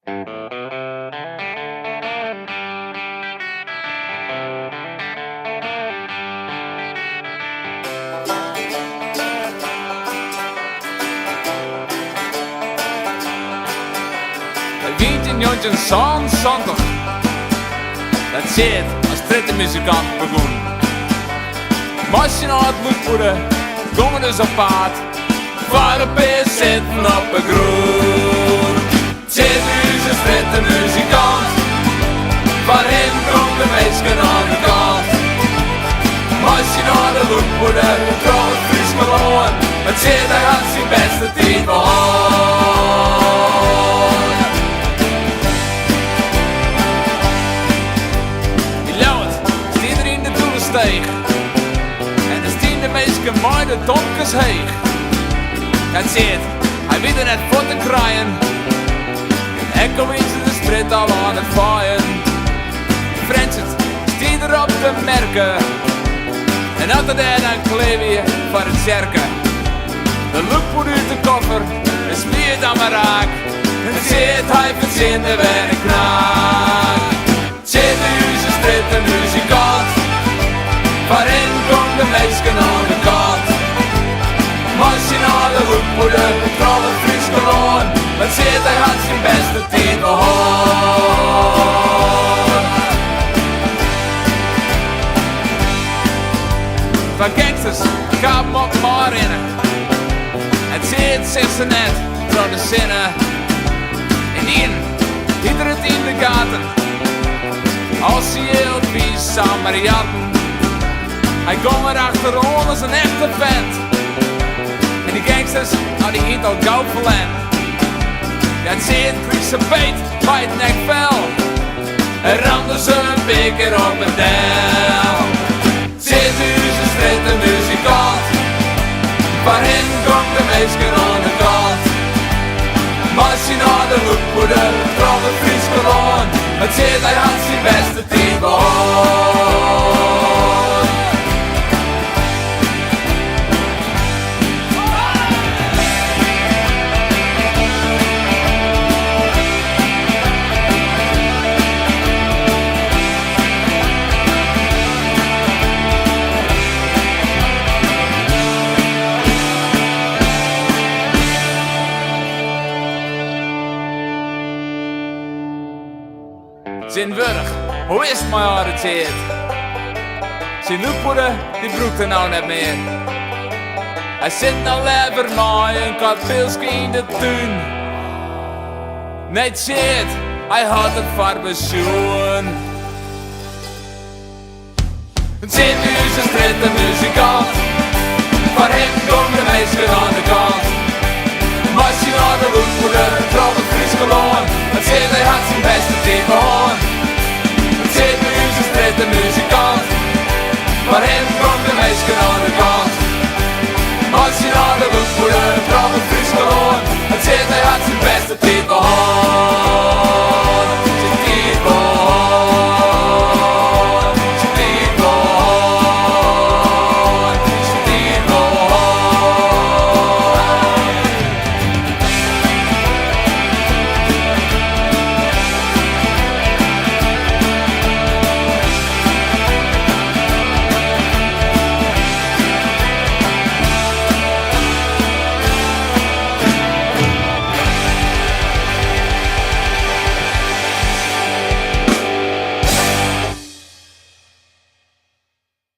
1976, dat zit als dritte muzikant begon. Machine het moet worden, komen dus op paard. Varpen zitten op een groen. Zit dus een dritte muzikant, waarin komt de meisken aan de kant. Machine het moet worden, trouw het Fries gewoon. Het zit daar gaat zijn beste tijd behouden. En de stiende meisje mooi de donkers heeg. Het zit, hij weet er net voor te kraaien. En kom eens in de sprit al aan het vaaien. Francis stiet erop te merken. En altijd een kleefje voor het zerken. De look moet uit de koffer, en smeert aan mijn raak. En zit hij verzinnen weer een knaak. Zit de huizen sprit de muzikant. Waarin komt de meisken aan de kant? Machinale hoekmoeder, trouw het Fries gewoon. Wat zit hij had zijn beste tijd behoord. Van gangsters gaat me op maar innen. Het zit zich ze net door de zinnen. En ieder het in de gaten. Als hij heel vies aan Mariatten. Hij komt er achterom als een echte vent. En die gangsters, nou die eet al gauw verlend. Ja, het zit Friese beet bij het nekvel. En ramde ze een beker op een del. Zit u een stritte muzikant. Waarin komt de meisken aan de kant. Machinale hoekmoeder, trouw het Fries gewoon. Het zit hij had zijn beste tijd behoord. Zijn wurg, hoe is het maar al het zit? Zijn loekmoeder, die broekt er nou net meer. Hij zit nou lever maar een katpilski in de tuin. Net zit, hij had het voor pensioen. Zit nu zijn stritte muzikant. Voor hem komt de meisje aan de kant. Machinale loekmoeder.